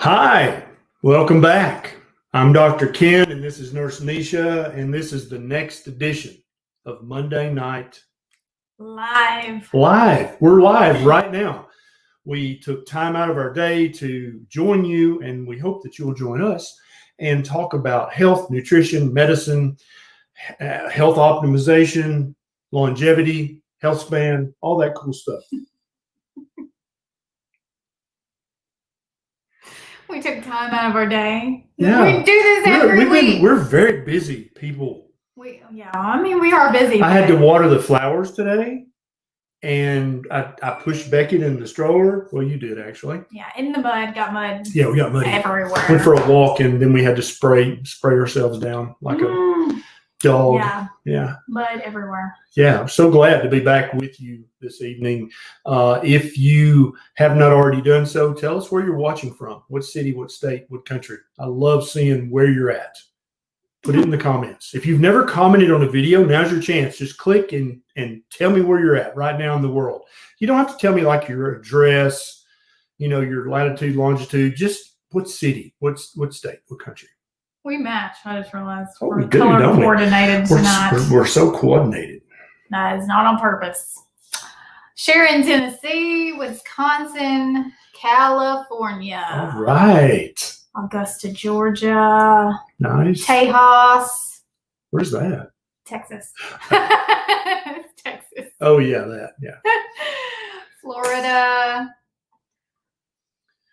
Hi, welcome back. I'm Dr. Ken, and this is Nurse Nisha, and this is the next edition of Monday Night Live. We're live right now. We took time out of our day to join you, and we hope that you'll join us and talk about health, nutrition, medicine, health optimization, longevity, health span, all that cool stuff. We took time out of our day. Yeah. We do this every week. We're very busy people. We are busy. I had to water the flowers today, and I pushed Beckett in the stroller. Well, you did actually. Yeah, in the mud, got mud. Yeah, we got muddy everywhere. Went for a walk, and then we had to spray ourselves down like a dog. Yeah, mud everywhere. Yeah, I'm so glad to be back with you this evening. If you have not already done so, tell us where you're watching from. What city, what state, what country. I love seeing where you're at. Put it in the comments. If you've never commented on a video, now's your chance. Just click and tell me where you're at right now in the world. You don't have to tell me like your address, your latitude, longitude. Just what city, what state, what country. We match. I just realized we we're do, color don't we? coordinated tonight. We're so coordinated. No, it's not on purpose. Sharon, Tennessee, Wisconsin, California. All right. Augusta, Georgia. Nice. Tejas. Where's that? Texas. Texas. Oh, yeah, yeah. Florida.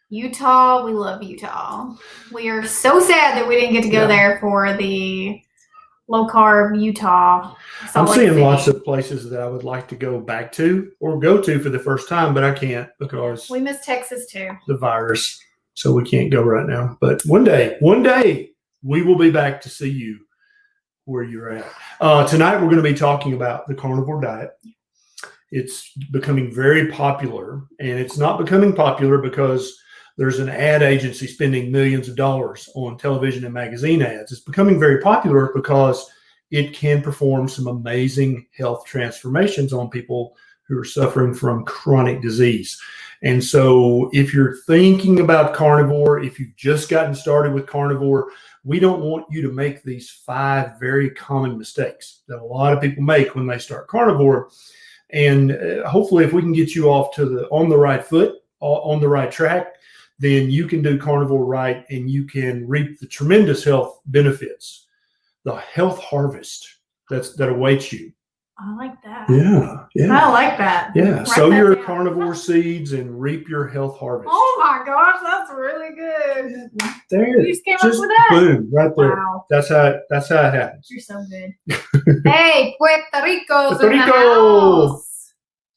Utah. We love Utah. We are so sad that we didn't get to go there for the low-carb Utah. I'm seeing lots of places that I would like to go back to or go to for the first time, but I can't because we miss Texas too. The virus. So we can't go right now. But one day, we will be back to see you where you're at. Tonight, we're going to be talking about the carnivore diet. It's becoming very popular, and it's not becoming popular because there's an ad agency spending millions of dollars on television and magazine ads. It's becoming very popular because it can perform some amazing health transformations on people who are suffering from chronic disease. And so if you're thinking about carnivore, if you've just gotten started with carnivore, we don't want you to make these 5 very common mistakes that a lot of people make when they start carnivore. And hopefully if we can get you off to on the right foot, on the right track, then you can do carnivore right and you can reap the tremendous health benefits, the health harvest that awaits you. I like that. Yeah. I like that. Yeah. Sow your carnivore seeds and reap your health harvest. Oh my gosh, that's really good. There. You just came up with that? Boom, right there. Wow. That's how it happens. You're so good. Hey, Puerto Rico's Puerto in the Rico. house.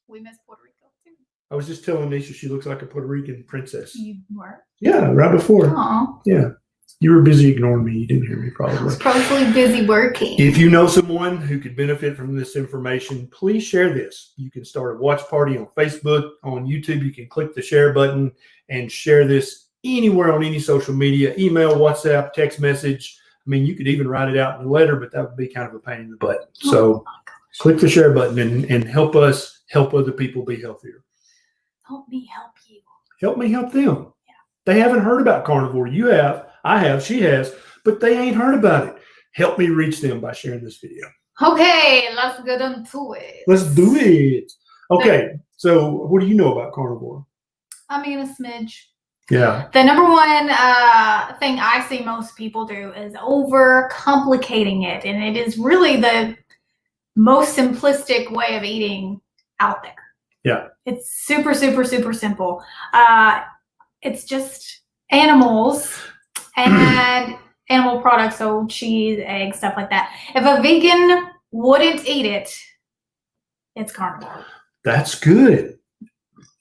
We miss Puerto Rico too. I was just telling Nisha she looks like a Puerto Rican princess. You were? Yeah, right before. Aw. Yeah. You were busy ignoring me. You didn't hear me probably. I was probably busy working. If you know someone who could benefit from this information, please share this. You can start a watch party on Facebook, on YouTube. You can click the share button and share this anywhere on any social media, email, WhatsApp, text message. I mean, you could even write it out in a letter, but that would be kind of a pain in the butt. So click the share button and help us help other people be healthier. Help me help you. Help me help them. Yeah. They haven't heard about carnivore. You have. I have, she has, but they ain't heard about it. Help me reach them by sharing this video. Okay, let's get into it. Let's do it. Okay, so what do you know about carnivore? I mean, a smidge. Yeah. The number one thing I see most people do is over-complicating it, and it is really the most simplistic way of eating out there. Yeah. It's super, super, super simple. It's just animals and animal products, so cheese, eggs, stuff like that. If a vegan wouldn't eat it, it's carnivore. That's good.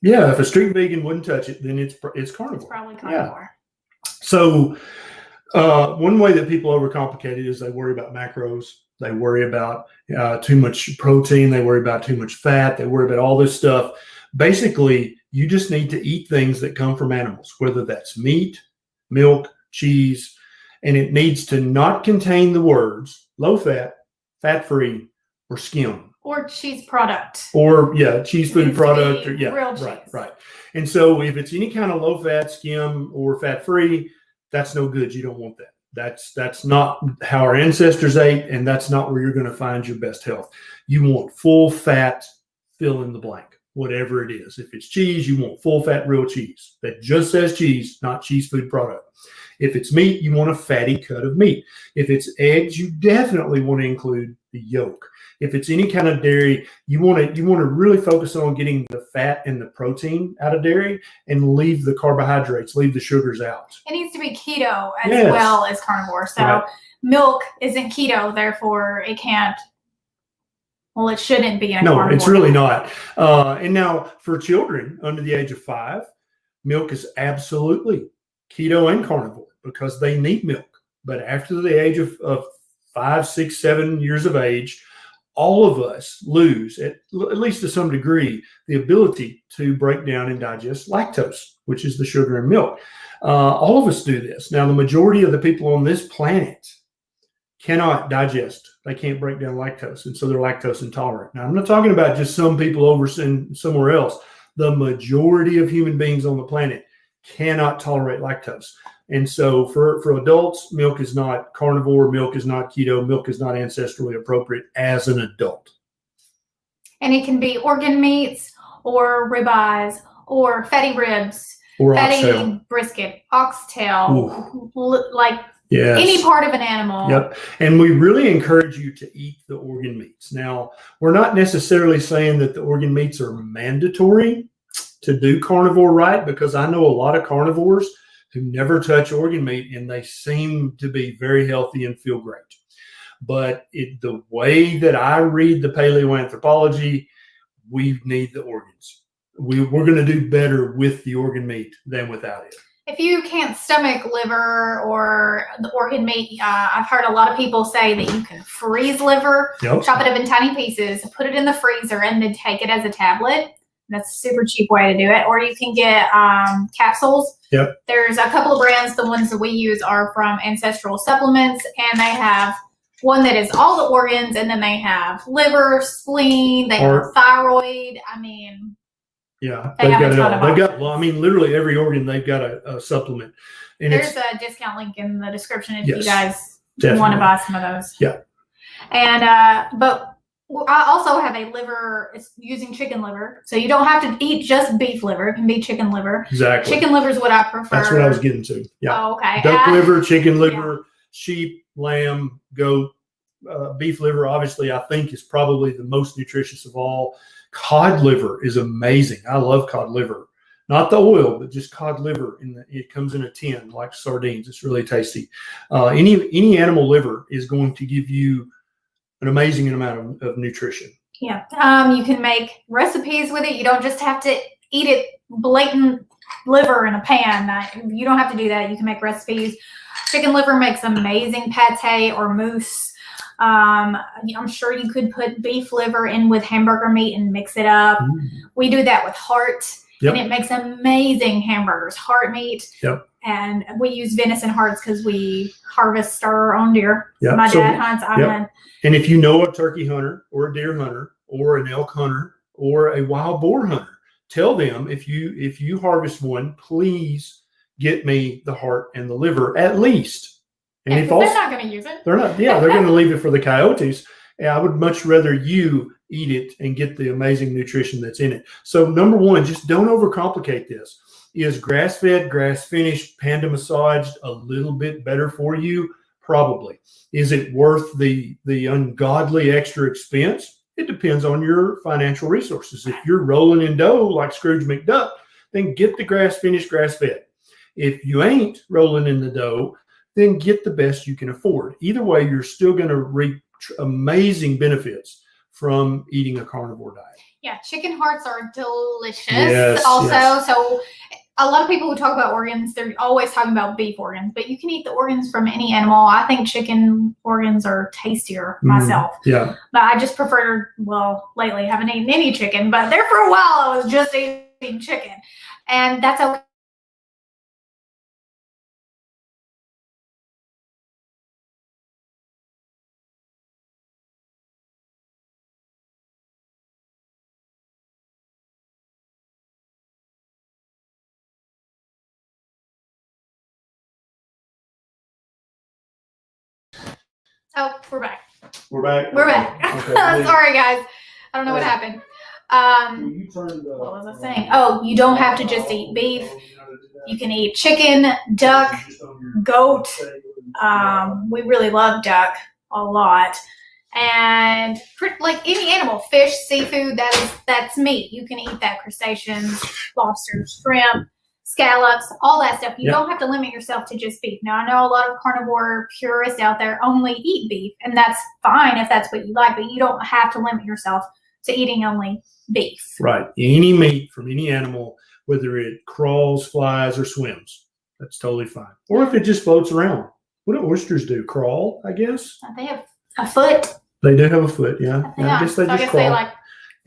Yeah, if a strict vegan wouldn't touch it, then it's carnivore. It's probably carnivore. Yeah. So one way that people overcomplicate it is they worry about macros. They worry about too much protein. They worry about too much fat. They worry about all this stuff. Basically, you just need to eat things that come from animals, whether that's meat, milk, cheese, and it needs to not contain the words low fat, fat free, or skim. Or cheese product. Or cheese food product, or real cheese. right. And so if it's any kind of low fat, skim, or fat free, that's no good. You don't want that. That's not how our ancestors ate, and that's not where you're going to find your best health. You want full fat, fill in the blank, whatever it is. If it's cheese, you want full fat real cheese that just says cheese, not cheese food product. If it's meat, you want a fatty cut of meat. If it's eggs, you definitely want to include the yolk. If it's any kind of dairy, you want to really focus on getting the fat and the protein out of dairy and leave the carbohydrates, leave the sugars out. It needs to be keto as well as carnivore. So milk isn't keto, therefore it can't. Well, it shouldn't be in a carnivore. No, it's really not. And now for children under the age of 5, milk is absolutely keto and carnivore because they need milk. But after the age of 5, 6, 7 years of age, all of us lose, at least to some degree, the ability to break down and digest lactose, which is the sugar in milk. All of us do this. Now, the majority of the people on this planet cannot digest. They can't break down lactose, and so they're lactose intolerant. Now, I'm not talking about just some people over somewhere else. The majority of human beings on the planet cannot tolerate lactose. And so for adults, milk is not carnivore, milk is not keto, milk is not ancestrally appropriate as an adult. And it can be organ meats or ribeyes or fatty ribs, or fatty oxtail. Brisket, oxtail, like any part of an animal. Yep. And we really encourage you to eat the organ meats. Now, we're not necessarily saying that the organ meats are mandatory to do carnivore right, because I know a lot of carnivores who never touch organ meat and they seem to be very healthy and feel great. But the way that I read the paleoanthropology, we need the organs. We're going to do better with the organ meat than without it. If you can't stomach liver or the organ meat, I've heard a lot of people say that you can freeze liver, chop it up in tiny pieces, put it in the freezer, and then take it as a tablet. That's a super cheap way to do it. Or you can get capsules. Yep. There's a couple of brands. The ones that we use are from Ancestral Supplements, and they have one that is all the organs, and then they have liver, spleen, they have thyroid. I mean, yeah, they've got it all. They've got, well, I mean, literally every organ, they've got a supplement. And there's a discount link in the description if you guys definitely want to buy some of those. Yeah. And, but I also have a liver, it's using chicken liver. So you don't have to eat just beef liver. It can be chicken liver. Exactly. Chicken liver is what I prefer. That's what I was getting to. Yeah. Oh, okay. Duck liver, chicken liver, sheep, lamb, goat, beef liver, obviously, I think is probably the most nutritious of all. Cod liver is amazing. I love cod liver. Not the oil, but just cod liver. It comes in a tin like sardines. It's really tasty. Any animal liver is going to give you an amazing amount of nutrition. Yeah. You can make recipes with it. You don't just have to eat it blatant liver in a pan. You don't have to do that. You can make recipes. Chicken liver makes amazing pate or mousse. I'm sure you could put beef liver in with hamburger meat and mix it up. We do that with heart, and it makes amazing hamburgers, heart meat. And we use venison hearts because we harvest our own deer. My dad hunts. And if you know a turkey hunter or a deer hunter or an elk hunter or a wild boar hunter, tell them if you harvest one, please get me the heart and the liver at least. And if they're not going to use it. They're not. Yeah, they're going to leave it for the coyotes. And I would much rather you eat it and get the amazing nutrition that's in it. So number one, just don't overcomplicate this. Is grass-fed, grass-finished, panda massaged a little bit better for you? Probably. Is it worth the ungodly extra expense? It depends on your financial resources. If you're rolling in dough like Scrooge McDuck, then get the grass-finished, grass-fed. If you ain't rolling in the dough, then get the best you can afford. Either way, you're still going to reap amazing benefits from eating a carnivore diet. Yeah, chicken hearts are delicious also. So a lot of people who talk about organs, they're always talking about beef organs, but you can eat the organs from any animal. I think chicken organs are tastier myself. Yeah. But I just prefer, lately I haven't eaten any chicken, but there for a while I was just eating chicken. And that's okay. Oh, we're back. We're back. We're back. Okay. Sorry, guys. I don't know what happened. What was I saying? Oh, you don't have to just eat beef. You can eat chicken, duck, goat. We really love duck a lot. And like any animal, fish, seafood, that's meat. You can eat that. Crustaceans, lobsters, shrimp, scallops, all that stuff. You don't have to limit yourself to just beef. Now, I know a lot of carnivore purists out there only eat beef, and that's fine if that's what you like, but you don't have to limit yourself to eating only beef. Right. Any meat from any animal, whether it crawls, flies, or swims, that's totally fine. Or if it just floats around. What do oysters do? Crawl, I guess? They have a foot. They do have a foot, yeah. I guess they just crawl.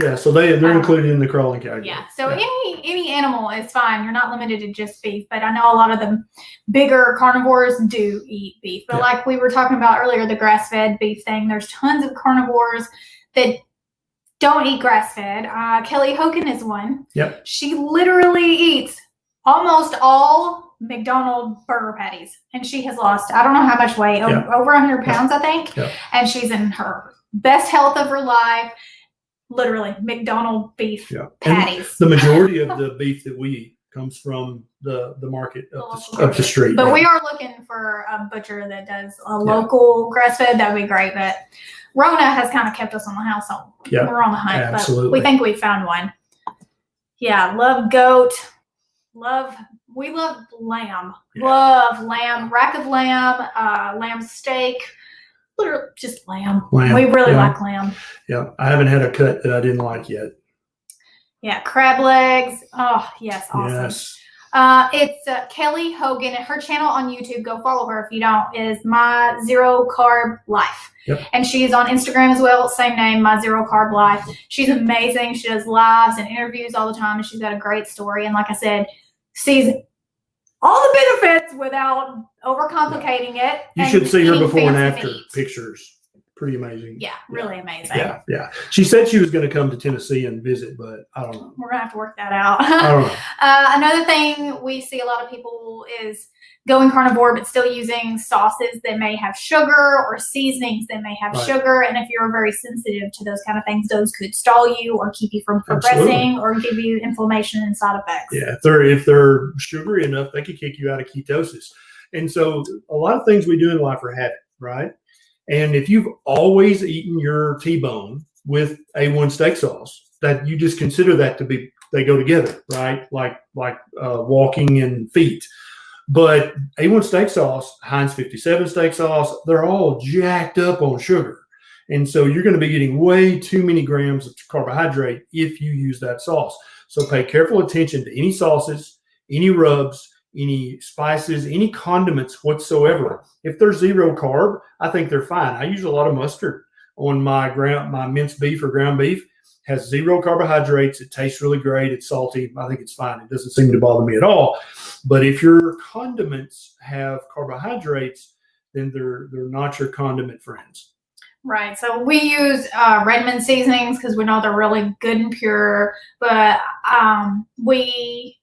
Yeah, so they're included in the crawling category. Yeah, so any animal is fine. You're not limited to just beef, but I know a lot of the bigger carnivores do eat beef. But like we were talking about earlier, the grass-fed beef thing, there's tons of carnivores that don't eat grass-fed. Kelly Hogan is one. Yep. She literally eats almost all McDonald's burger patties, and she has lost, I don't know how much weight, over 100 pounds, I think. Yep. And she's in her best health of her life. Literally, McDonald's beef patties. And the majority of the beef that we eat comes from the market up the street. But we are looking for a butcher that does a local grass-fed. That would be great. But Rona has kind of kept us on the household. Yeah, we're on the hunt. Absolutely. But we think we found one. Yeah, love goat. We love lamb. Yeah. Love lamb. Rack of lamb. Lamb steak. Literally just lamb. We really like lamb. Yeah, I haven't had a cut that I didn't like yet. Yeah, crab legs. Oh, yes, awesome. Yes. It's Kelly Hogan. Her channel on YouTube, go follow her if you don't, is My Zero Carb Life. Yep. And she's on Instagram as well, same name, My Zero Carb Life. She's amazing. She does lives and interviews all the time, and she's got a great story. And like I said, sees all the benefits without overcomplicating it. You should see her before and after pictures. Pretty amazing. Yeah, really amazing. Yeah. She said she was going to come to Tennessee and visit, but I don't know. We're going to have to work that out. I don't know. Another thing we see a lot of people is going carnivore, but still using sauces that may have sugar or seasonings that may have sugar. And if you're very sensitive to those kind of things, those could stall you or keep you from progressing or give you inflammation and side effects. Yeah, if they're sugary enough, they could kick you out of ketosis. And so a lot of things we do in life are habit, right? And if you've always eaten your T-bone with A1 steak sauce, that you just consider that to be, they go together, right? Like walking and feet. But A1 steak sauce, Heinz 57 steak sauce, they're all jacked up on sugar. And so you're going to be getting way too many grams of carbohydrate if you use that sauce. So pay careful attention to any sauces, any rubs, any spices, any condiments whatsoever. If they're zero carb, I think they're fine. I use a lot of mustard on my minced beef or ground beef. Has zero carbohydrates. It tastes really great. It's salty. I think it's fine. It doesn't seem to bother me at all. But if your condiments have carbohydrates, then they're not your condiment friends. Right. So we use Redmond seasonings because we know they're really good and pure. But we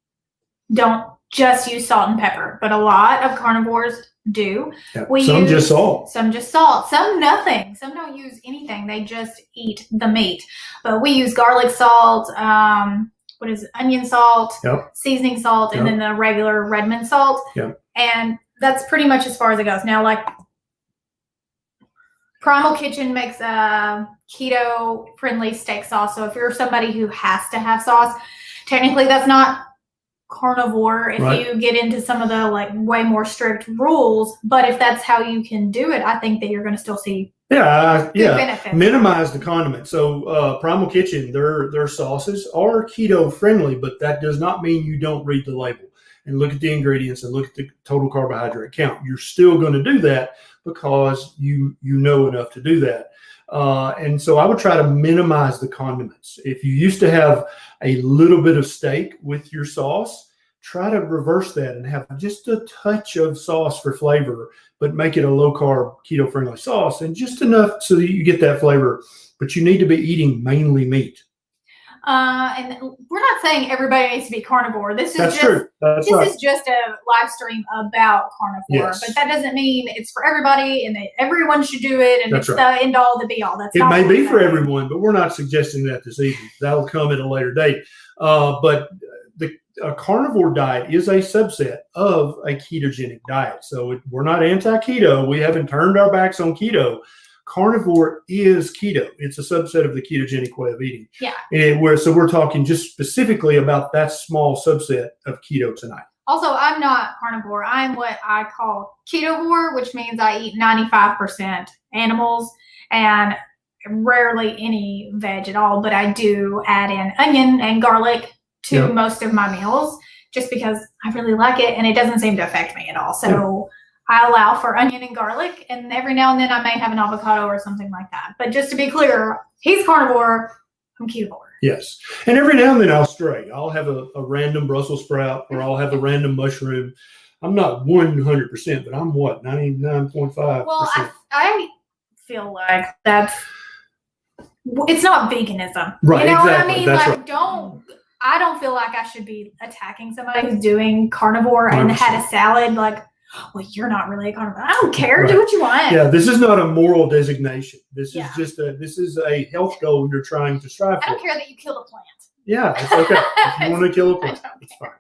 don't just use salt and pepper, but a lot of carnivores do. Yeah, some just salt. Some just salt. Some nothing. Some don't use anything. They just eat the meat. But we use garlic salt, onion salt, seasoning salt, and then the regular Redmond salt. Yep. And that's pretty much as far as it goes. Now, like Primal Kitchen makes a keto-friendly steak sauce. So if you're somebody who has to have sauce, technically that's not carnivore if you get into some of the like way more strict rules, but if that's how you can do it, I think that you're going to still see benefits. Minimize the condiment. So Primal Kitchen, their sauces are keto friendly, but that does not mean you don't read the label and look at the ingredients and look at the total carbohydrate count. You're still going to do that because you know enough to do that. And so I would try to minimize the condiments. If you used to have a little bit of steak with your sauce, try to reverse that and have just a touch of sauce for flavor, but make it a low-carb, keto-friendly sauce, and just enough so that you get that flavor. But you need to be eating mainly meat. And we're not saying everybody needs to be carnivore. This is true. That's right. is just a live stream about carnivore, Yes. but that doesn't mean it's for everybody and that everyone should do it and That's it's right. the end all, the be all. That's It not may what be we're for saying. everyone, but we're not suggesting that this evening. That'll come at a later date. But the carnivore diet is a subset of a ketogenic diet. So we're not anti-keto. We haven't turned our backs on keto. Carnivore is keto. It's a subset of the ketogenic way of eating. Yeah. So we're talking just specifically about that small subset of keto tonight. Also, I'm not carnivore. I'm what I call ketovore, which means I eat 95% animals and rarely any veg at all. But I do add in onion and garlic to most of my meals just because I really like it and it doesn't seem to affect me at all. So I allow for onion and garlic, and every now and then I may have an avocado or something like that. But just to be clear, he's carnivore, I'm ketovore. Yes. And every now and then I'll stray. I'll have a random Brussels sprout or I'll have a random mushroom. I'm not 100%, but I'm what, 99.5%? Well, I feel like it's not veganism. Right, you know exactly. What I mean? That's like, right. I don't feel like I should be attacking somebody who's doing carnivore and 100%. had a salad. Like, well, you're not really a carnivore. I don't care. Right. Do what you want. Yeah, this is not a moral designation. This Yeah. is just this is a health goal you're trying to strive for. I don't care that you killed a plant. Yeah, it's okay. If you want to kill a plant, it's fine.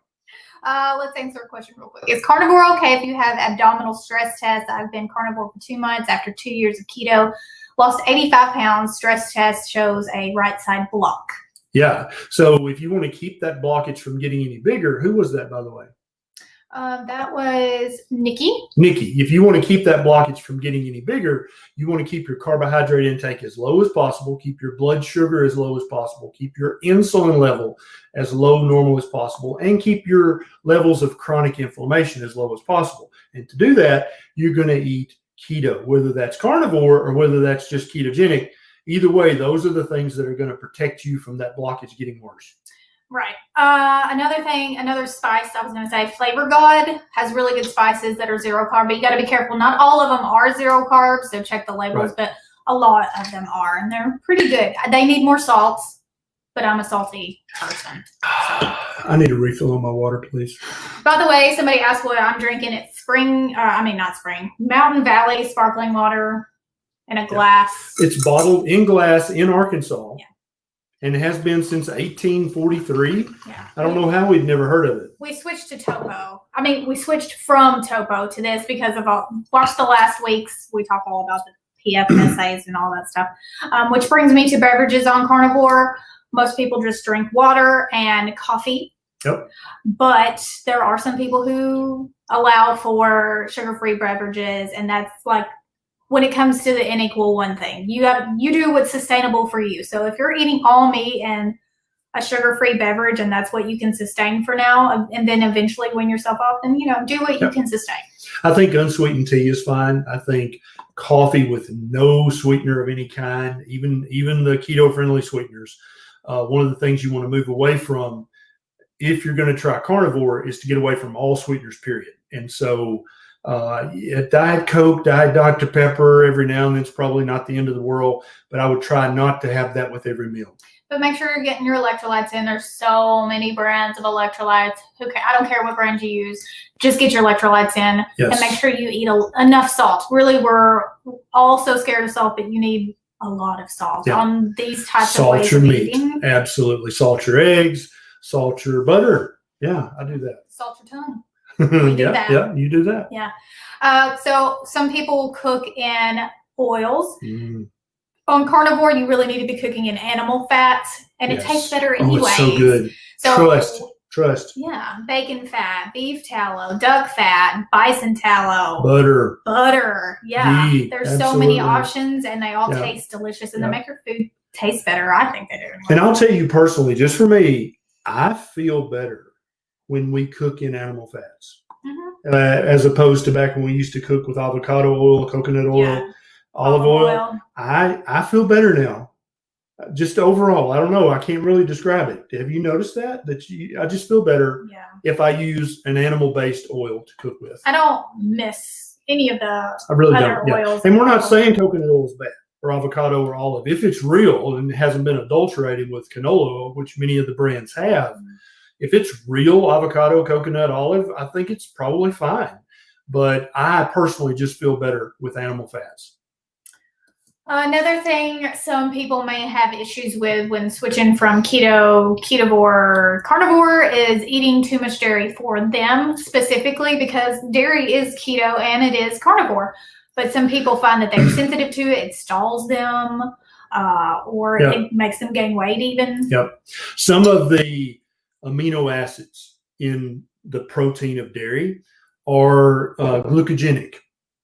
Let's answer a question real quick. Is carnivore okay if you have abdominal stress tests? I've been carnivore for 2 months after 2 years of keto. Lost 85 pounds. Stress test shows a right side block. Yeah. So if you want to keep that blockage from getting any bigger, who was that, by the way? That was Nikki. Nikki, if you want to keep that blockage from getting any bigger, you want to keep your carbohydrate intake as low as possible, keep your blood sugar as low as possible, keep your insulin level as low normal as possible, and keep your levels of chronic inflammation as low as possible. And to do that, you're going to eat keto, whether that's carnivore or whether that's just ketogenic. Either way, those are the things that are going to protect you from that blockage getting worse. Right. Another spice I was going to say, Flavor God has really good spices that are zero carb, but you got to be careful. Not all of them are zero carbs, so check the labels, but a lot of them are, and they're pretty good. They need more salts, but I'm a salty person. So. I need a refill on my water, please. By the way, somebody asked what I'm drinking. It's Mountain Valley sparkling water in a glass. It's bottled in glass in Arkansas. Yeah. And it has been since 1843. Yeah. I don't know how we'd never heard of it. We switched to Topo. We switched from Topo to this because of watch the last weeks. We talk all about the PF and essays and all that stuff. Which brings me to beverages on carnivore. Most people just drink water and coffee. Yep. But there are some people who allow for sugar-free beverages, and that's like, when it comes to the unequal one thing, you do what's sustainable for you. So if you're eating all meat and a sugar-free beverage and that's what you can sustain for now, and then eventually wean yourself off, then, do what you can sustain. I think unsweetened tea is fine. I think coffee with no sweetener of any kind, even the keto-friendly sweeteners, one of the things you want to move away from if you're going to try carnivore is to get away from all sweeteners, period. And so Diet Coke, Diet Dr. Pepper, every now and then it's probably not the end of the world, but I would try not to have that with every meal. But make sure you're getting your electrolytes in. There's so many brands of electrolytes. I don't care what brand you use. Just get your electrolytes in. Yes. And make sure you eat enough salt. Really, we're all so scared of salt, but you need a lot of salt on these types of ways of eating. Salt your meat. Absolutely. Salt your eggs. Salt your butter. Yeah, I do that. Salt your tongue. Yeah, you do that. Yeah. So some people cook in oils. On carnivore, you really need to be cooking in animal fats, and it tastes better anyway. Oh, it's so good. Trust. Yeah. Bacon fat, beef tallow, duck fat, bison tallow. Butter. Yeah. Ghee. There's so many options, and they all taste delicious, and they make your food taste better. I think they do. And I'll tell you personally, just for me, I feel better when we cook in animal fats, as opposed to back when we used to cook with avocado oil, coconut oil, olive oil. I feel better now. Just overall, I don't know. I can't really describe it. Have you noticed that? I just feel better if I use an animal-based oil to cook with. I don't miss any of the other oils. And we're not saying coconut oil is bad. or avocado or olive, if it's real and hasn't been adulterated with canola oil, which many of the brands have, if it's real avocado, coconut, olive, I think it's probably fine. But I personally just feel better with animal fats. Another thing some people may have issues with when switching from keto, ketovore, carnivore is eating too much dairy for them specifically, because dairy is keto and it is carnivore. But some people find that they're sensitive to it. It stalls them, or it makes them gain weight even. Yep. Some of the amino acids in the protein of dairy are glucogenic.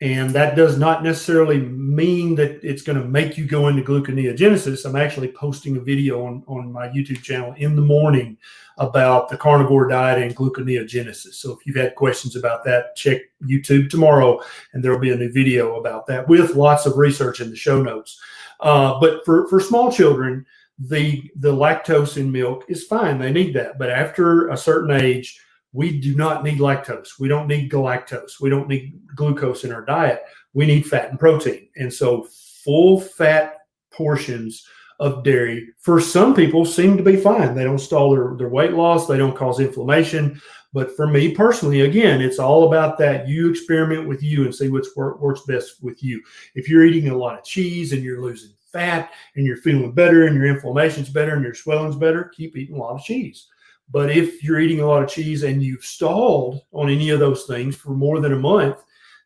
And that does not necessarily mean that it's going to make you go into gluconeogenesis. I'm actually posting a video on my YouTube channel in the morning about the carnivore diet and gluconeogenesis. So if you've had questions about that, check YouTube tomorrow, and there will be a new video about that with lots of research in the show notes. But for small children, the lactose in milk is fine. They need that. But after a certain age, we do not need lactose. We don't need galactose. We don't need glucose in our diet. We need fat and protein. And so full fat portions of dairy for some people seem to be fine. They don't stall their weight loss. They don't cause inflammation. But for me personally, again, it's all about that. You experiment with you and see what works best with you. If you're eating a lot of cheese and you're losing fat and you're feeling better and your inflammation's better and your swelling's better, keep eating a lot of cheese. But if you're eating a lot of cheese and you've stalled on any of those things for more than a month,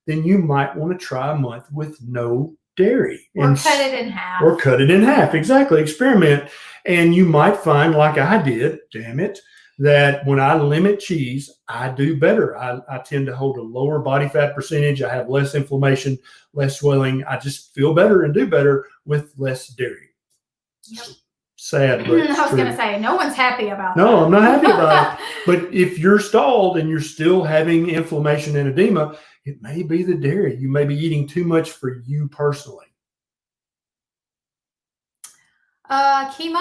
then you might want to try a month with no dairy. Or cut it in half. Or cut it in half. Exactly. Experiment. And you might find, like I did, damn it, that when I limit cheese, I do better. I tend to hold a lower body fat percentage. I have less inflammation, less swelling. I just feel better and do better with less dairy. Yep. Sad, but I was going to say, no one's happy about that. No, I'm not happy about it. But if you're stalled and you're still having inflammation and edema, it may be the dairy. You may be eating too much for you personally. Kime,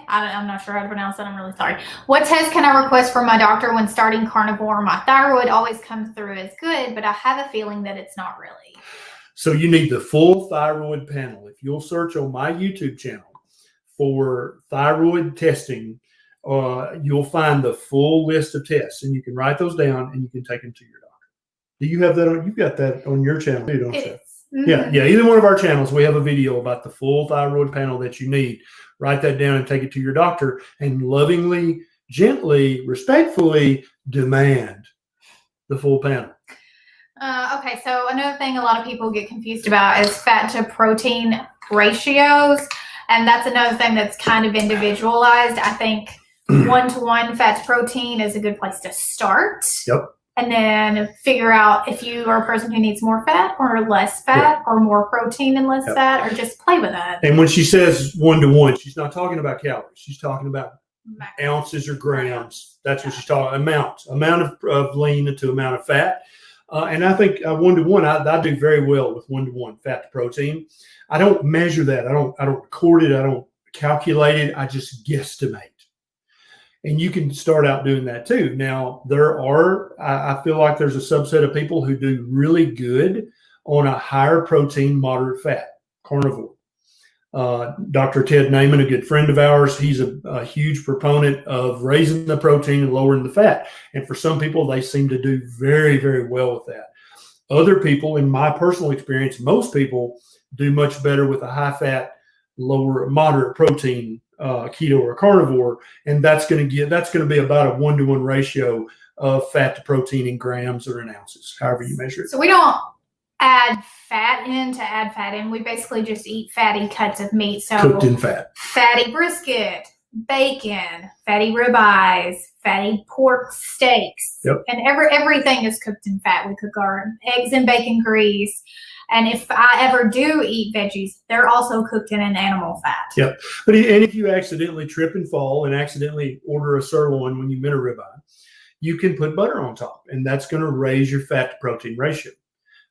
I'm not sure how to pronounce that. I'm really sorry. What test can I request from my doctor when starting carnivore? My thyroid always comes through as good, but I have a feeling that it's not really. So you need the full thyroid panel. If you'll search on my YouTube channel for thyroid testing, you'll find the full list of tests, and you can write those down and you can take them to your doctor. Do you have that on? You've got that on your channel too, don't you? Mm-hmm. Yeah. Either one of our channels, we have a video about the full thyroid panel that you need. Write that down and take it to your doctor, and lovingly, gently, respectfully demand the full panel. Okay, so another thing a lot of people get confused about is fat to protein ratios. And that's another thing that's kind of individualized. I think 1-to-1 fat to protein is a good place to start. Yep. And then figure out if you are a person who needs more fat or less fat, or more protein and less fat, or just play with it. And when she says 1-to-1, she's not talking about calories. She's talking about ounces or grams. That's what she's talking about. Amount of lean to amount of fat. And I think 1-to-1, I do very well with 1-to-1 fat to protein. I don't measure that. I don't record it. I don't calculate it. I just guesstimate. And you can start out doing that too. Now, I feel like there's a subset of people who do really good on a higher protein, moderate fat, carnivore. Dr. Ted Naiman, a good friend of ours, he's a huge proponent of raising the protein and lowering the fat. And for some people, they seem to do very, very well with that. Other people, in my personal experience, most people do much better with a high fat, moderate protein keto or carnivore, and that's going to be about a 1-to-1 ratio of fat to protein in grams or in ounces, however you measure it. So we don't add fat in to add fat in. We basically just eat fatty cuts of meat. So cooked in fat, fatty brisket, bacon, fatty ribeyes, fatty pork steaks, and everything is cooked in fat. We cook our eggs in bacon grease. And if I ever do eat veggies, they're also cooked in an animal fat. Yep. And if you accidentally trip and fall and accidentally order a sirloin when you mint a ribeye, you can put butter on top, and that's going to raise your fat to protein ratio.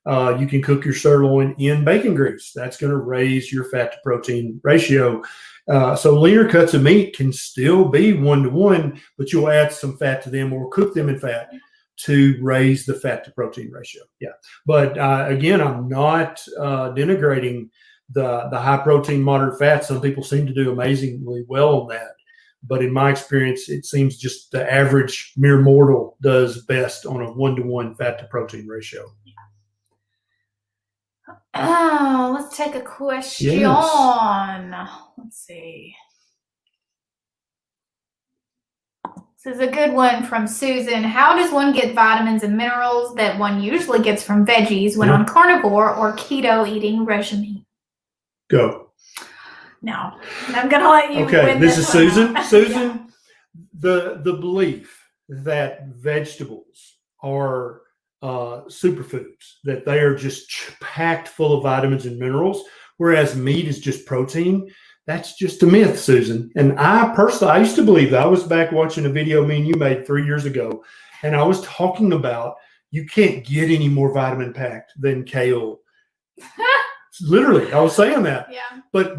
You can cook your sirloin in bacon grease. That's going to raise your fat to protein ratio. So leaner cuts of meat can still be 1-to-1, but you'll add some fat to them or cook them in fat to raise the fat to protein ratio. Yeah. But again, I'm not denigrating the high protein, moderate fat. Some people seem to do amazingly well on that. But in my experience, it seems just the average mere mortal does best on a 1-to-1 fat to protein ratio. Oh, let's take a question. Yes. Let's see. This is a good one from Susan. How does one get vitamins and minerals that one usually gets from veggies when on carnivore or keto eating regimen? Go. No, I'm going to let you win this is Susan. out. Susan, the belief that vegetables are superfoods, that they are just packed full of vitamins and minerals, whereas meat is just protein, that's just a myth, Susan. And I used to believe that. I was back watching a video me and you made 3 years ago, and I was talking about you can't get any more vitamin packed than kale. Literally, I was saying that. Yeah. But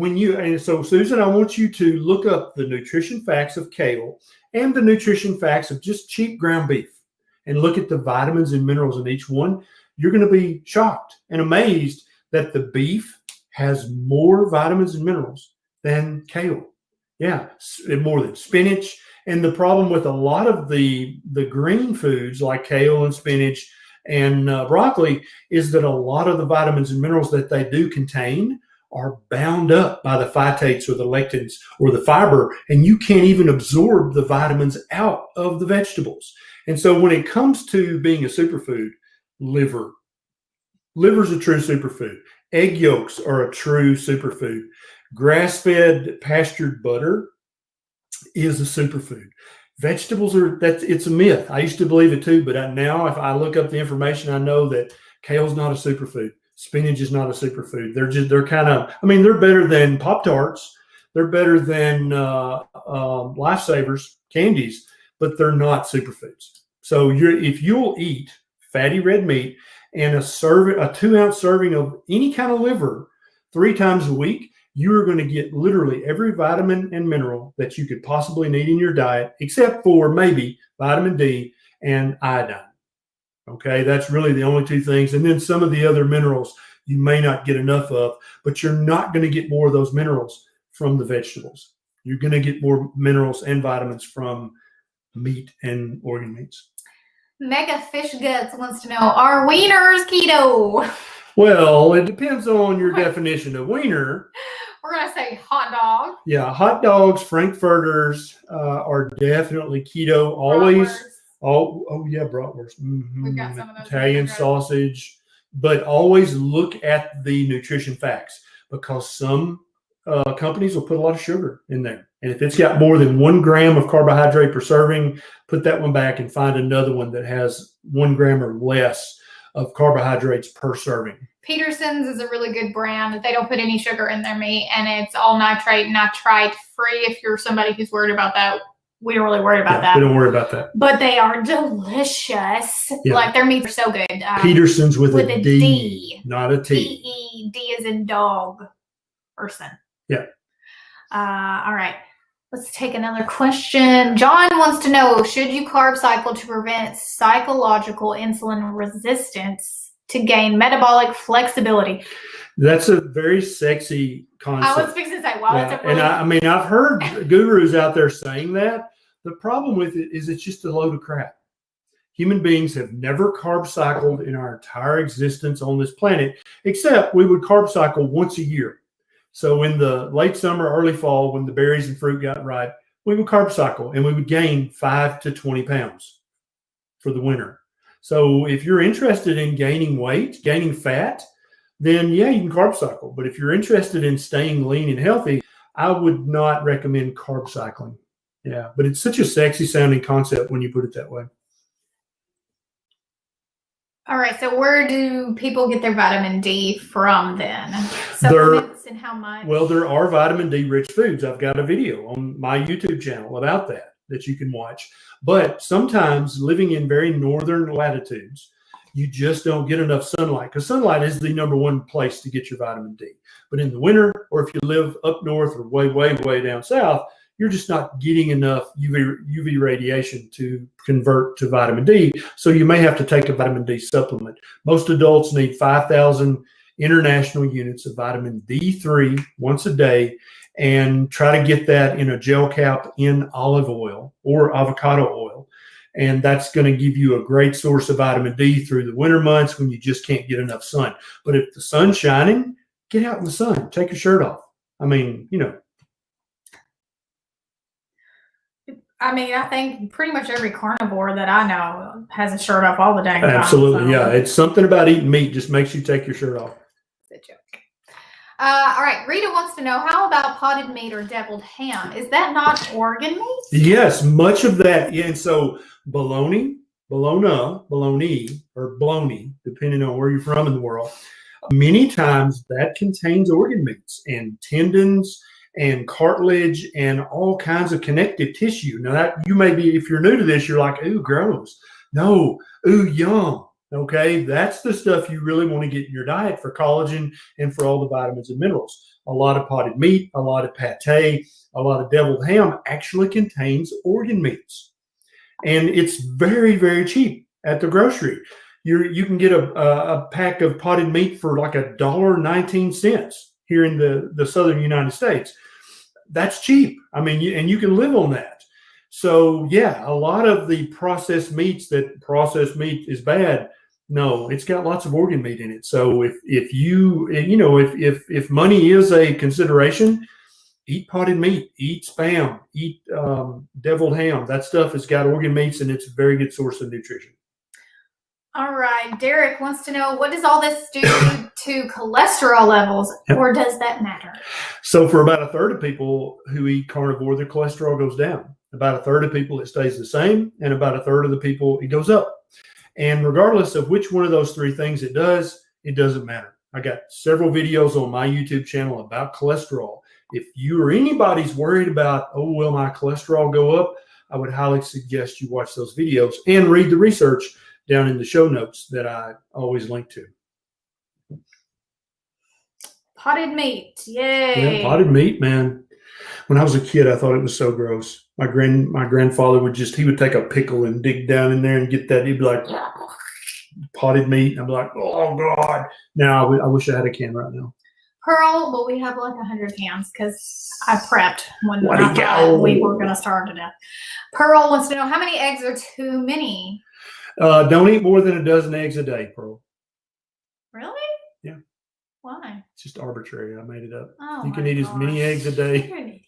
so Susan, I want you to look up the nutrition facts of kale and the nutrition facts of just cheap ground beef and look at the vitamins and minerals in each one. You're going to be shocked and amazed that the beef has more vitamins and minerals than kale. Yeah, more than spinach. And the problem with a lot of the green foods like kale and spinach and broccoli is that a lot of the vitamins and minerals that they do contain are bound up by the phytates or the lectins or the fiber, and you can't even absorb the vitamins out of the vegetables. And so when it comes to being a superfood, liver's a true superfood. Egg yolks are a true superfood. Grass-fed pastured butter is a superfood. Vegetables it's a myth. I used to believe it too, but now if I look up the information, I know that kale's not a superfood. Spinach is not a superfood. They're kind of, they're better than Pop-Tarts. They're better than Lifesavers candies, but they're not superfoods. So if you'll eat fatty red meat and a 2-ounce serving of any kind of liver 3 times a week, you're going to get literally every vitamin and mineral that you could possibly need in your diet, except for maybe vitamin D and iodine. Okay, that's really the only 2 things. And then some of the other minerals you may not get enough of, but you're not going to get more of those minerals from the vegetables. You're going to get more minerals and vitamins from meat and organ meats. Mega Fish Guts wants to know, are wieners keto? Well, it depends on your definition of wiener. We're going to say hot dog. Yeah, hot dogs, frankfurters are definitely keto. Always. Bratwurst. Mm-hmm. We've got some of those. Italian sausage. But always look at the nutrition facts, because some companies will put a lot of sugar in there. And if it's got more than 1 gram of carbohydrate per serving, put that one back and find another one that has 1 gram or less of carbohydrates per serving. Peterson's is a really good brand. They don't put any sugar in their meat, and it's all nitrite free. If you're somebody who's worried about that, we don't really worry about that. We don't worry about that. But they are delicious. Yeah. Like, their meats are so good. Peterson's with a D, not a T. D-E. D is in dog. Person. Yeah. All right. Let's take another question. John wants to know, should you carb cycle to prevent psychological insulin resistance to gain metabolic flexibility? That's a very sexy concept. I was fixing to say, wow, that's a really... And I've heard gurus out there saying that. The problem with it is it's just a load of crap. Human beings have never carb cycled in our entire existence on this planet, except we would carb cycle once a year. So in the late summer, early fall, when the berries and fruit got ripe, we would carb cycle and we would gain 5 to 20 pounds for the winter. So if you're interested in gaining weight, gaining fat, then yeah, you can carb cycle. But if you're interested in staying lean and healthy, I would not recommend carb cycling. Yeah, but it's such a sexy sounding concept when you put it that way. All right, so where do people get their vitamin D from then? Supplements and how much? Well, there are vitamin D rich foods. I've got a video on my YouTube channel about that you can watch. But sometimes living in very northern latitudes, you just don't get enough sunlight, because sunlight is the #1 place to get your vitamin D. But in the winter, or if you live up north or way, way, way down south, you're just not getting enough UV radiation to convert to vitamin D. So you may have to take a vitamin D supplement. Most adults need 5,000 international units of vitamin D3 once a day, and try to get that in a gel cap in olive oil or avocado oil. And that's going to give you a great source of vitamin D through the winter months when you just can't get enough sun. But if the sun's shining, get out in the sun, take your shirt off. I mean, I think pretty much every carnivore that I know has a shirt off all the dang time. Absolutely, so. yeah. It's something about eating meat just makes you take your shirt off. It's a joke. All right, Rita wants to know, how about potted meat or deviled ham? Is that not organ meat? Yes, much of that. Yeah, and so bologna, or bologna, depending on where you're from in the world, many times that contains organ meats and tendons and cartilage and all kinds of connective tissue. Now, that you may be, if you're new to this, you're like, ooh, gross. No, ooh, yum. Okay, that's the stuff you really want to get in your diet for collagen and for all the vitamins and minerals. A lot of potted meat, a lot of pate, a lot of deviled ham actually contains organ meats. And it's very, very cheap at the grocery. You can get a pack of potted meat for like $1.19 here in the southern United States. That's cheap. I mean, and you can live on that. So yeah, a lot of the processed meats, that processed meat is bad. No, it's got lots of organ meat in it. So if money is a consideration, eat potted meat, eat Spam, eat deviled ham. That stuff has got organ meats, and it's a very good source of nutrition. All right, Derek wants to know, what does all this do to cholesterol levels, or does that matter? So for about a third of people who eat carnivore, their cholesterol goes down. About a third of people, it stays the same, and about a third of the people, it goes up. And regardless of which one of those three things it doesn't matter. I got several videos on my YouTube channel about cholesterol. If you or anybody's worried about, oh, will my cholesterol go up, I would highly suggest you watch those videos and read the research down in the show notes that I always link to. Potted meat, yay! Yeah, potted meat, man. When I was a kid, I thought it was so gross. My grandfather would take a pickle and dig down in there and get that. He'd be like, potted meat. And I'd be like, oh God. Now I wish I had a can right now. Pearl, well, we have like 100 cans because I prepped when I thought we were going to starve to death. Pearl wants to know, how many eggs are too many? Don't eat more than a dozen eggs a day, Pearl. Really? Yeah. Why? It's just arbitrary. I made it up. Oh, you can eat as many eggs a day. You're an idiot.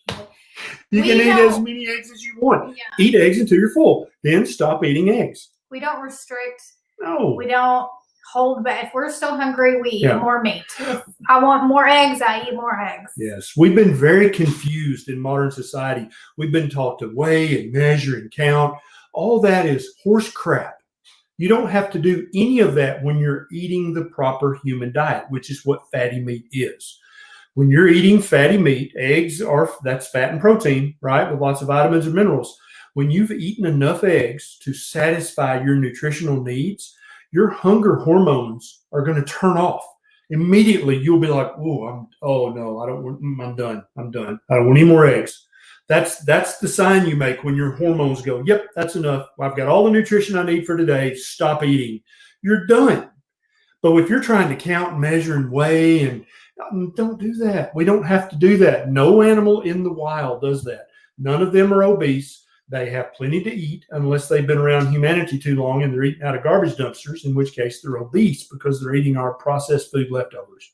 You can eat as many eggs as you want. Yeah. Eat eggs until you're full. Then stop eating eggs. We don't restrict. No. We don't hold back. If we're still hungry, we eat more meat. If I want more eggs, I eat more eggs. Yes. We've been very confused in modern society. We've been taught to weigh and measure and count. All that is horse crap. You don't have to do any of that when you're eating the proper human diet, which is what fatty meat is. When you're eating fatty meat, that's fat and protein, right? With lots of vitamins and minerals. When you've eaten enough eggs to satisfy your nutritional needs, your hunger hormones are going to turn off. Immediately, you'll be like, I'm done. I don't want any more eggs. That's the sign you make when your hormones go, yep, that's enough. I've got all the nutrition I need for today. Stop eating. You're done. But if you're trying to count, measure, and weigh, and don't do that. We don't have to do that. No animal in the wild does that. None of them are obese. They have plenty to eat unless they've been around humanity too long and they're eating out of garbage dumpsters, in which case they're obese because they're eating our processed food leftovers.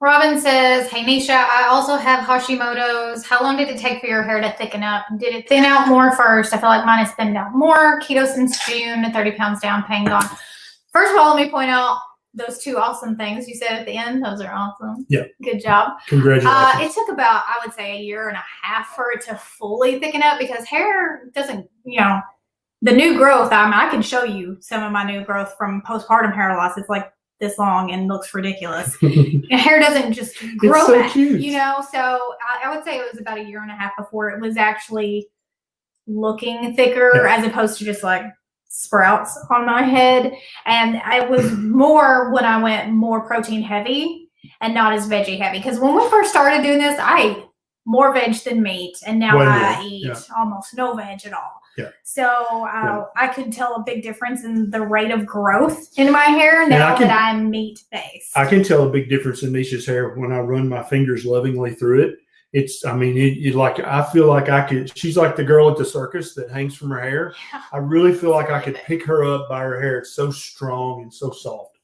Robin says, hey, Nisha, I also have Hashimoto's. How long did it take for your hair to thicken up? Did it thin out more first? I feel like mine has thinned out more. Keto since June, 30 pounds down, pain gone. First of all, let me point out those two awesome things you said at the end. Those are awesome. Yeah. Good job. Congratulations. It took about, I would say, a year and a half for it to fully thicken up because hair doesn't, the new growth. I can show you some of my new growth from postpartum hair loss. It's like this long and looks ridiculous. Hair doesn't just grow so back, cute. So I would say it was about a year and a half before it was actually looking thicker as opposed to just like sprouts on my head. And I was more when I went more protein heavy and not as veggie heavy. Because when we first started doing this, I more veg than meat, and now Way I more, eat yeah. almost no veg at all. Yeah. So I could tell a big difference in the rate of growth in my hair now that I'm meat based. I can tell a big difference in Nisha's hair when I run my fingers lovingly through it. It's, I mean, I feel like I could, she's like the girl at the circus that hangs from her hair. Yeah. I really feel like I could pick her up by her hair. It's so strong and so soft.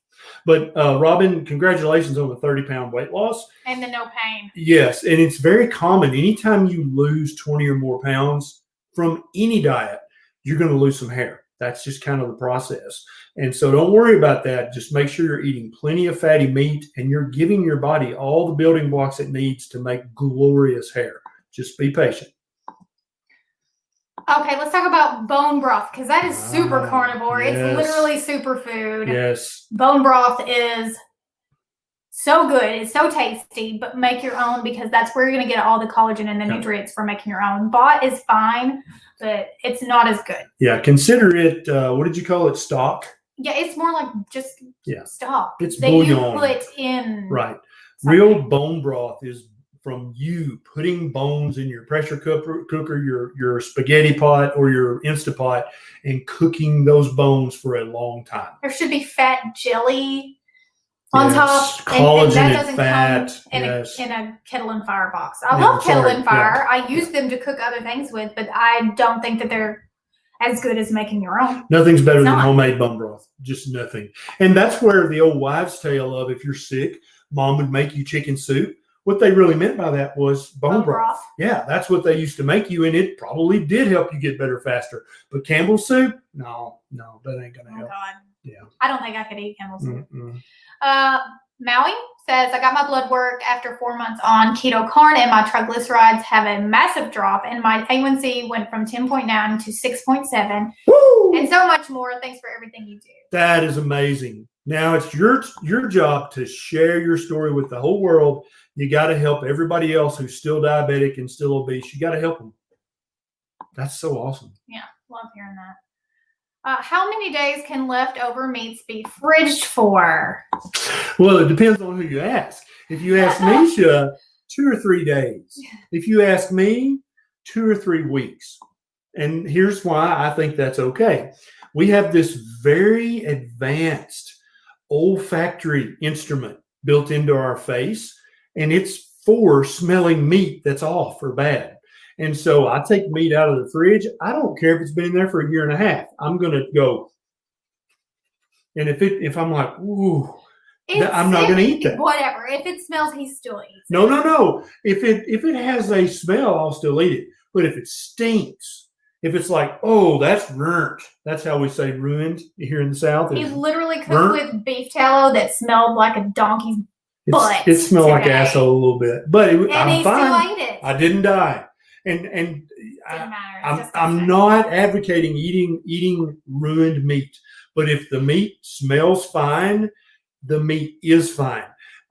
But Robin, congratulations on the 30-pound weight loss. And the no pain. Yes. And it's very common. Anytime you lose 20 or more pounds from any diet, you're going to lose some hair. That's just kind of the process. And so don't worry about that. Just make sure you're eating plenty of fatty meat and you're giving your body all the building blocks it needs to make glorious hair. Just be patient. Okay, let's talk about bone broth, because that is super carnivore. Yes. It's literally superfood. Yes. Bone broth is so good. It's so tasty, but make your own, because that's where you're going to get all the collagen and the nutrients from making your own. Bought is fine, but it's not as good. Yeah, consider it, what did you call it, stock? Yeah, it's more like just stock. It's that bouillon. You put in. Right. Something. Real bone broth is from you putting bones in your pressure cooker, your spaghetti pot or your Instapot, and cooking those bones for a long time. There should be fat jelly on top. Collagen and that doesn't fat. come in a kettle and fire box. I Yeah, love kettle and fire. Yeah. I use them to cook other things with, but I don't think that they're as good as making your own. Nothing's better than homemade bone broth. Just nothing. And that's where the old wives' tale of, if you're sick, mom would make you chicken soup. What they really meant by that was bone broth. Yeah, that's what they used to make you, and it probably did help you get better faster. But Campbell's soup, no, that ain't gonna help. God. Yeah, I don't think I could eat Campbell's soup. Mm-mm. Maui says, I got my blood work after 4 months on keto carn, and my triglycerides have a massive drop, and my A1C went from 10.9 to 6.7. Woo! And so much more. Thanks for everything you do. That is amazing. Now it's your job to share your story with the whole world. You got to help everybody else who's still diabetic and still obese. You got to help them. That's so awesome. Yeah, love hearing that. How many days can leftover meats be fridged for? Well, it depends on who you ask. If you ask Nisha, 2 or 3 days. If you ask me, 2 or 3 weeks. And here's why I think that's okay. We have this very advanced olfactory instrument built into our face, and it's for smelling meat that's off or bad. And so I take meat out of the fridge. I don't care if it's been in there for a year and a half. I'm going to go. And if I'm like, ooh, I'm not going to eat that. Whatever. If it smells, he still eats it. No. If it has a smell, I'll still eat it. But if it stinks, if it's like, oh, that's burnt. That's how we say ruined here in the South. He literally cooked with beef tallow that smelled like a donkey's butt. It smelled like asshole a little bit. But I'm fine. Still ate it. I didn't die. And I'm not advocating eating ruined meat. But if the meat smells fine, the meat is fine.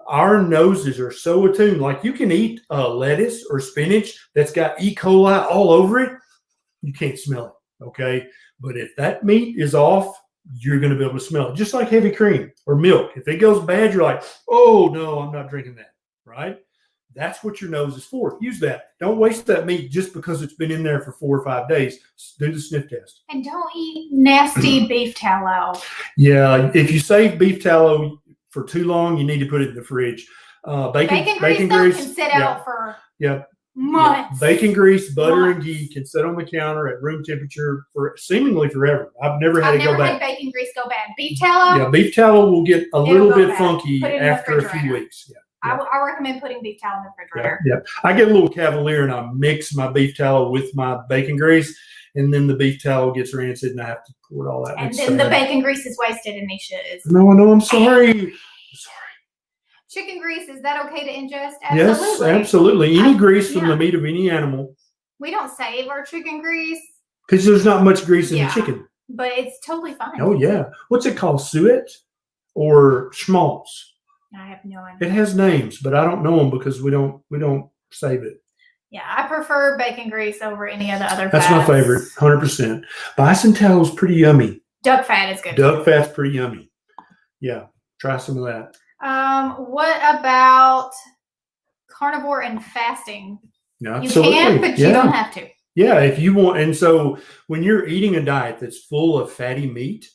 Our noses are so attuned. Like you can eat lettuce or spinach that's got E. coli all over it. You can't smell it, okay? But if that meat is off, you're going to be able to smell it. Just like heavy cream or milk. If it goes bad, you're like, oh, no, I'm not drinking that, right? That's what your nose is for. Use that. Don't waste that meat just because it's been in there for 4 or 5 days. Do the sniff test. And don't eat nasty beef tallow. Yeah, if you save beef tallow for too long, you need to put it in the fridge. Bacon grease can sit out for Yeah. months. Bacon grease, butter, and ghee can sit on the counter at room temperature for seemingly forever. I've never had bacon grease go bad. Beef tallow? Yeah, beef tallow will get a little bit funky after a few weeks. Yeah. I recommend putting beef tallow in the refrigerator. Yeah. I get a little cavalier and I mix my beef tallow with my bacon grease, and then the beef tallow gets rancid and I have to pour it all out. And then the bacon grease is wasted, and Nisha is. No, I'm sorry. Chicken grease, is that okay to ingest? Absolutely. Yes, absolutely. Any grease from the meat of any animal. We don't save our chicken grease. Because there's not much grease in the chicken. But it's totally fine. Oh, yeah. What's it called? Suet or schmaltz? I have no idea. It has names, but I don't know them because we don't save it. Yeah, I prefer bacon grease over any of the other That's fats. my favorite, 100%. Bison tallow is pretty yummy. Duck fat is good. Duck fat's pretty yummy. Yeah, try some of that. What about carnivore and fasting? No, You absolutely. can, but you don't have to. Yeah, if you want. And so when you're eating a diet that's full of fatty meat,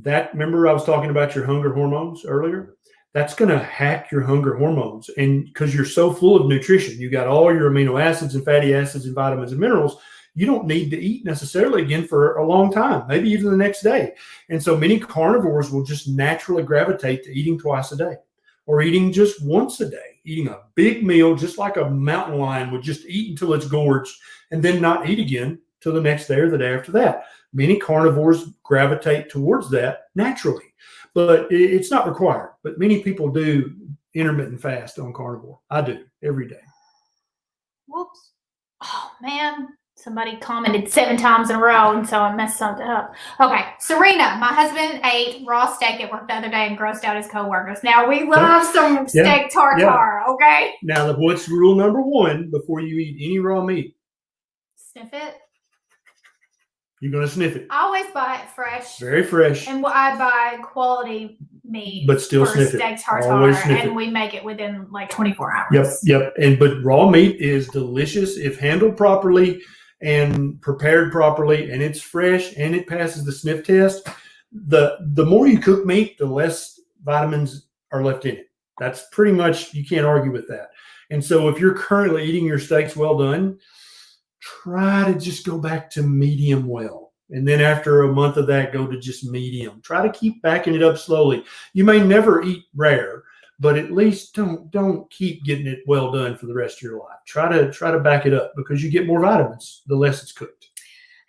remember I was talking about your hunger hormones earlier? That's going to hack your hunger hormones. And because you're so full of nutrition, you got all your amino acids and fatty acids and vitamins and minerals, you don't need to eat necessarily again for a long time, maybe even the next day. And so many carnivores will just naturally gravitate to eating twice a day or eating just once a day, eating a big meal, just like a mountain lion would just eat until it's gorged and then not eat again till the next day or the day after that. Many carnivores gravitate towards that naturally, but it's not required. But many people do intermittent fast on carnivore. I do every day. Whoops. Oh, man. Somebody commented 7 times in a row, and so I messed something up. Okay, Serena, my husband ate raw steak at work the other day and grossed out his coworkers. Now, we love some steak tartare, okay? Now, what's rule number 1 before you eat any raw meat? Sniff it. You're going to sniff it. I always buy it fresh. Very fresh. And I buy quality meat, but still for sniff steak it. tartare, Always sniff and it. we make it within like 24 hours. Yep. But raw meat is delicious if handled properly and prepared properly, and it's fresh and it passes the sniff test. The more you cook meat, the less vitamins are left in it. That's pretty much, you can't argue with that. And so if you're currently eating your steaks well done, try to just go back to medium well. And then after a month of that, go to just medium. Try to keep backing it up slowly. You may never eat rare, but at least don't keep getting it well done for the rest of your life. Try to back it up because you get more vitamins the less it's cooked.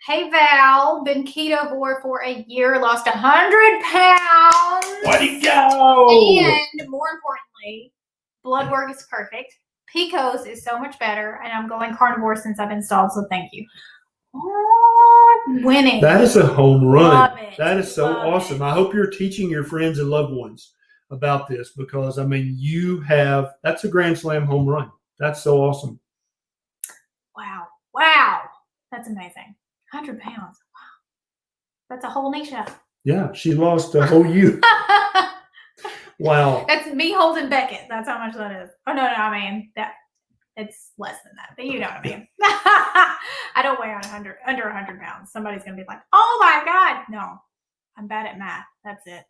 Hey Val, been ketovore for a year, lost 100 pounds. Way to go! And more importantly, blood work is perfect. PCOS is so much better, and I'm going carnivore since I've installed, so thank you. Oh, winning. That is a home run. Love it. That is so Love awesome. it. I hope you're teaching your friends and loved ones about this because, I mean, that's a Grand Slam home run. That's so awesome. Wow. That's amazing. 100 pounds. Wow. That's a whole Nisha. Yeah, she lost a whole you. Wow. That's me holding Beckett. That's how much that is. Oh, no, I mean, it's less than that, but you know what I mean. I don't weigh under 100 pounds. Somebody's going to be like, oh my God. No, I'm bad at math. That's it.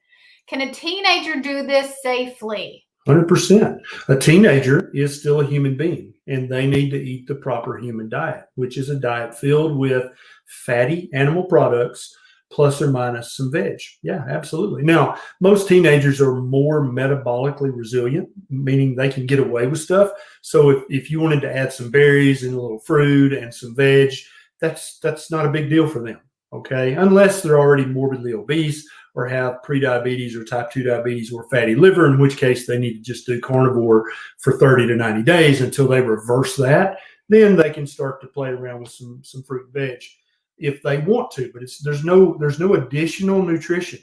Can a teenager do this safely? 100%. A teenager is still a human being, and they need to eat the proper human diet, which is a diet filled with fatty animal products, plus or minus some veg. Yeah, absolutely. Now, most teenagers are more metabolically resilient, meaning they can get away with stuff. So if you wanted to add some berries and a little fruit and some veg, that's not a big deal for them, okay? Unless they're already morbidly obese or have prediabetes or type 2 diabetes or fatty liver, in which case they need to just do carnivore for 30 to 90 days until they reverse that. Then they can start to play around with some fruit and veg if they want to, but there's no additional nutrition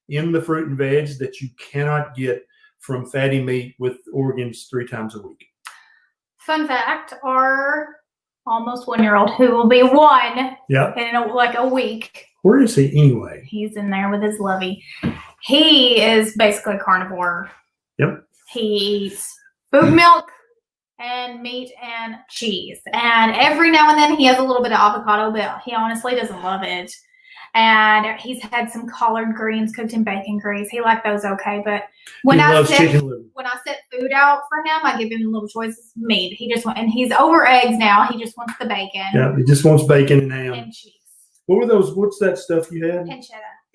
in the fruit and veg that you cannot get from fatty meat with organs 3 times a week. Fun fact, our almost 1-year-old, who will be 1 in a week. Where is he anyway? He's in there with his lovey. He is basically carnivore. Yep. He eats food, milk, and meat and cheese. And every now and then he has a little bit of avocado, but he honestly doesn't love it. And he's had some collard greens cooked in bacon grease. He liked those okay, but when I set food out for him, I give him little choices of meat. And he's over eggs now. He just wants the bacon. Yeah, he just wants bacon and ham. And cheese. What were those? What's that stuff you had?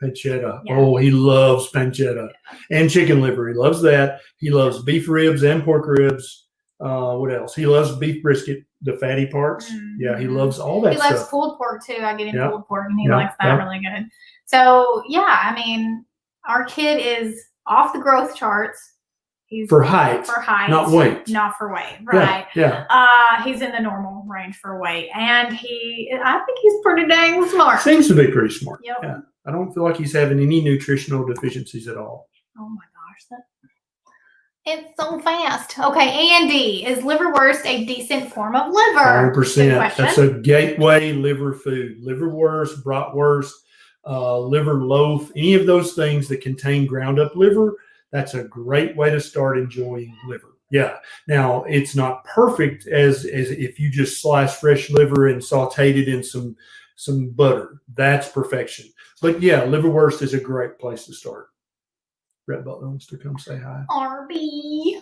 Pancetta. Yeah. Oh, he loves pancetta. And chicken liver. He loves that. He loves beef ribs and pork ribs. What else? He loves beef brisket, the fatty parts. Mm-hmm. Yeah, he loves all that stuff. He loves pulled pork too. I get him pulled pork and he likes that really good. So yeah, I mean, our kid is off the growth charts. He's for height, not weight. Not for weight, right? Yeah. He's in the normal range for weight, and I think he's pretty dang smart. Seems to be pretty smart. Yep. Yeah. I don't feel like he's having any nutritional deficiencies at all. Oh my gosh, it's so fast. Okay, Andy, is liverwurst a decent form of liver? 100%. That's a gateway liver food. Liverwurst, bratwurst, liver loaf, any of those things that contain ground up liver. That's a great way to start enjoying liver. Yeah. Now it's not perfect as if you just slice fresh liver and sauteed it in some butter. That's perfection. But yeah, liverwurst is a great place to start. Brett Butler wants to come say hi. RB.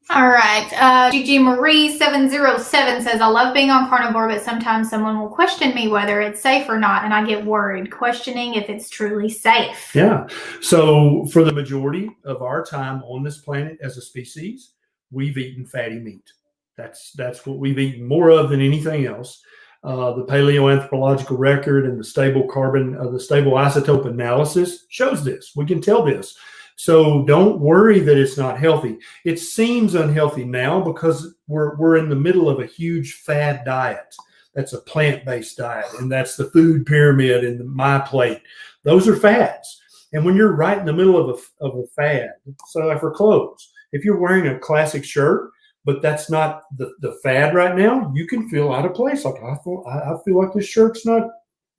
All right. Gigi Marie 707 says, I love being on carnivore, but sometimes someone will question me whether it's safe or not, and I get worried, questioning if it's truly safe. Yeah. So for the majority of our time on this planet as a species, we've eaten fatty meat. That's what we've eaten more of than anything else. The paleoanthropological record and the stable isotope analysis shows this. We can tell this. So don't worry that it's not healthy. It seems unhealthy now because we're in the middle of a huge fad diet. That's a plant-based diet, and that's the food pyramid and the my plate. Those are fads. And when you're right in the middle of a fad, so for clothes, if you're wearing a classic shirt, but that's not the fad right now, you can feel out of place. Like, I feel like this shirt's not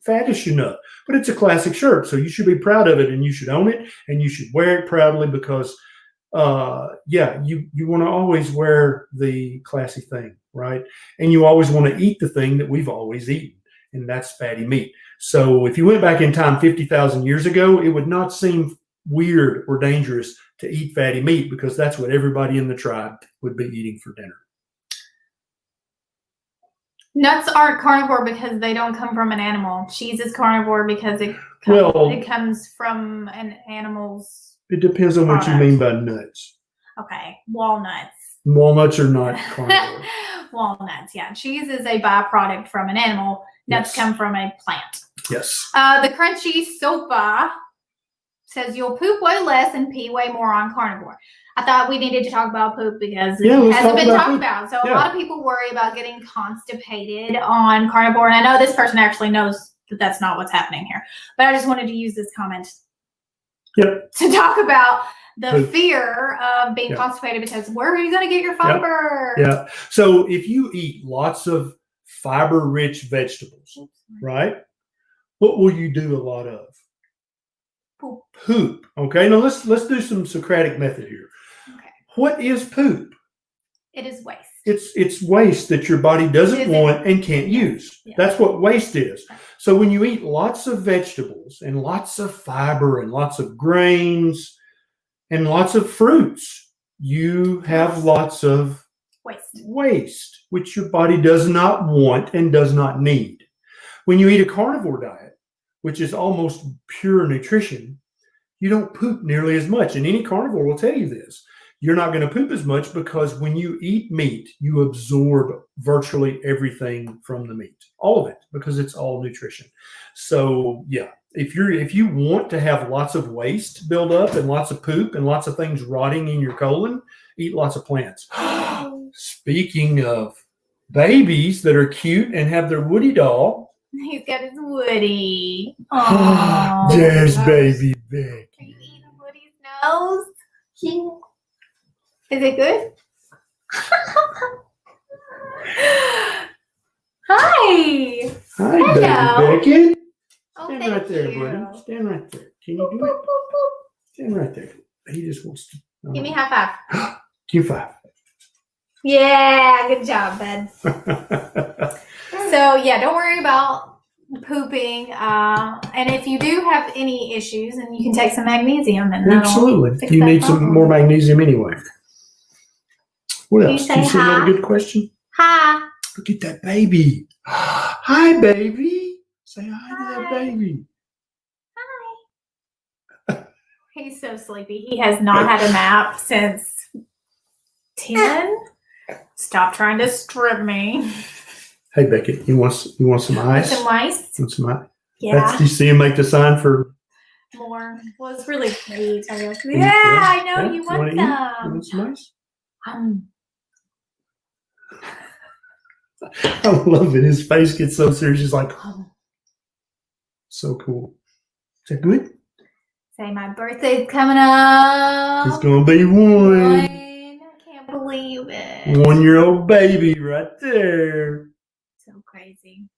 faddish enough, but it's a classic shirt. So you should be proud of it, and you should own it, and you should wear it proudly because, you want to always wear the classy thing, right? And you always want to eat the thing that we've always eaten, and that's fatty meat. So if you went back in time 50,000 years ago, it would not seem weird or dangerous to eat fatty meat because that's what everybody in the tribe would be eating for dinner. Nuts aren't carnivore because they don't come from an animal. Cheese is carnivore because it comes from an animal's It depends on product. what you mean by nuts. Okay, walnuts. Walnuts are not carnivore. Walnuts, yeah. Cheese is a byproduct from an animal. Nuts come from a plant. Yes. The crunchy sopa says you'll poop way less and pee way more on carnivore. I thought we needed to talk about poop because it hasn't been talked about. So a lot of people worry about getting constipated on carnivore. And I know this person actually knows that that's not what's happening here. But I just wanted to use this comment to talk about the fear of being constipated because where are you going to get your fiber? Yeah. So if you eat lots of fiber-rich vegetables, right, what will you do a lot of? Poop. Okay. Now let's do some Socratic method here. Okay. What is poop? It is waste. It's waste that your body doesn't want and can't use. Yeah. That's what waste is. So when you eat lots of vegetables and lots of fiber and lots of grains and lots of fruits, you have lots of waste, which your body does not want and does not need. When you eat a carnivore diet, which is almost pure nutrition, you don't poop nearly as much. And any carnivore will tell you this. You're not going to poop as much because when you eat meat, you absorb virtually everything from the meat, all of it, because it's all nutrition. So yeah, if you want to have lots of waste build up and lots of poop and lots of things rotting in your colon, eat lots of plants. Speaking of babies that are cute and have their Woody doll. He's got his Woody. There's baby Becky. Are you eating Woody's nose? Yeah. Is it good? Hi. Hi, baby Becky. Oh, Stand right there, buddy. Stand right there. Can you do it? Stand right there. He just wants to. Give me high five. Give 5. Yeah, good job, bud. So yeah, don't worry about pooping. And if you do have any issues, then you can take some magnesium. And absolutely, you need some more magnesium anyway. What else? Did you see another good question? Hi. Look at that baby. Hi, baby. Say hi to that baby. Hi. He's so sleepy. He has not had a nap since 10. Stop trying to strip me. Hey, Beckett, you want some ice? Some ice? Want some ice? Yeah. Do you see him make the sign for more? Well, it's really sweet. Yeah, I know. You want some. You want some ice? I love it. His face gets so serious. He's like, so cool. Is that good? Say my birthday's coming up. It's going to be 1. I can't believe it. 1-year-old baby right there. So crazy.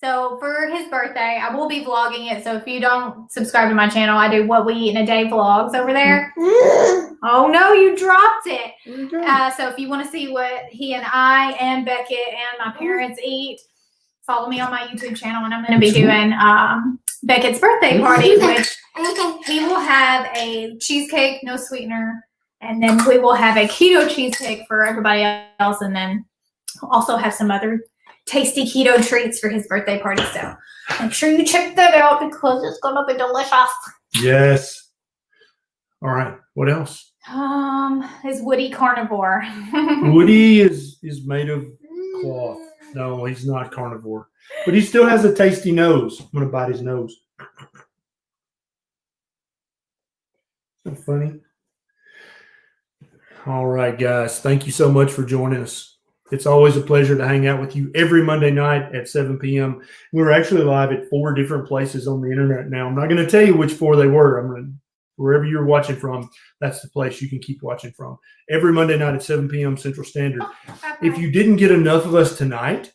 So for his birthday, I will be vlogging it. So if you don't subscribe to my channel, I do what we eat in a day vlogs over there. Oh no, you dropped it. So if you want to see what he and I and Beckett and my parents eat, follow me on my YouTube channel, and I'm going to be doing Beckett's birthday party, which he will have a cheesecake, no sweetener, and then we will have a keto cheesecake for everybody else, and then also have some other tasty keto treats for his birthday party. So make sure you check that out because it's going to be delicious. Yes. All right. What else? Is Woody carnivore? Woody is made of cloth. No, he's not carnivore, but he still has a tasty nose. I'm gonna bite his nose. So funny. All right, guys. Thank you so much for joining us. It's always a pleasure to hang out with you every Monday night at 7 p.m. We're actually live at 4 different places on the internet now. I'm not going to tell you which 4 they were. I'm going to, wherever you're watching from, that's the place you can keep watching from. Every Monday night at 7 p.m. Central Standard. If you didn't get enough of us tonight,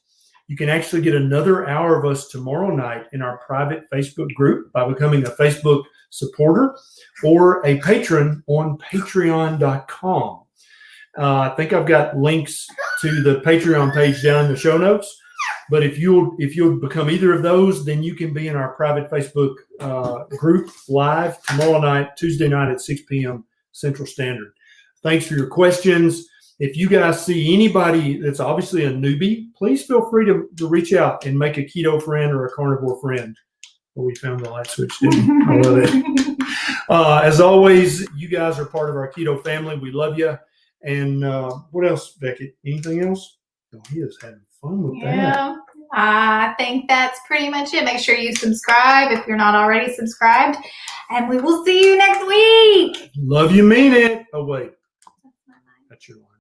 you can actually get another hour of us tomorrow night in our private Facebook group by becoming a Facebook supporter or a patron on patreon.com. I think I've got links to the Patreon page down in the show notes. But if you'll become either of those, then you can be in our private Facebook group live tomorrow night, Tuesday night at 6 p.m. Central Standard. Thanks for your questions. If you guys see anybody that's obviously a newbie, please feel free to reach out and make a keto friend or a carnivore friend. Well, we found the light switch, didn't we? I love it. As always, you guys are part of our keto family. We love you. And what else, Beckett? Anything else? Oh, he is having fun with that. I think that's pretty much it. Make sure you subscribe if you're not already subscribed. And we will see you next week. Love you, mean it. Oh, wait. That's your line.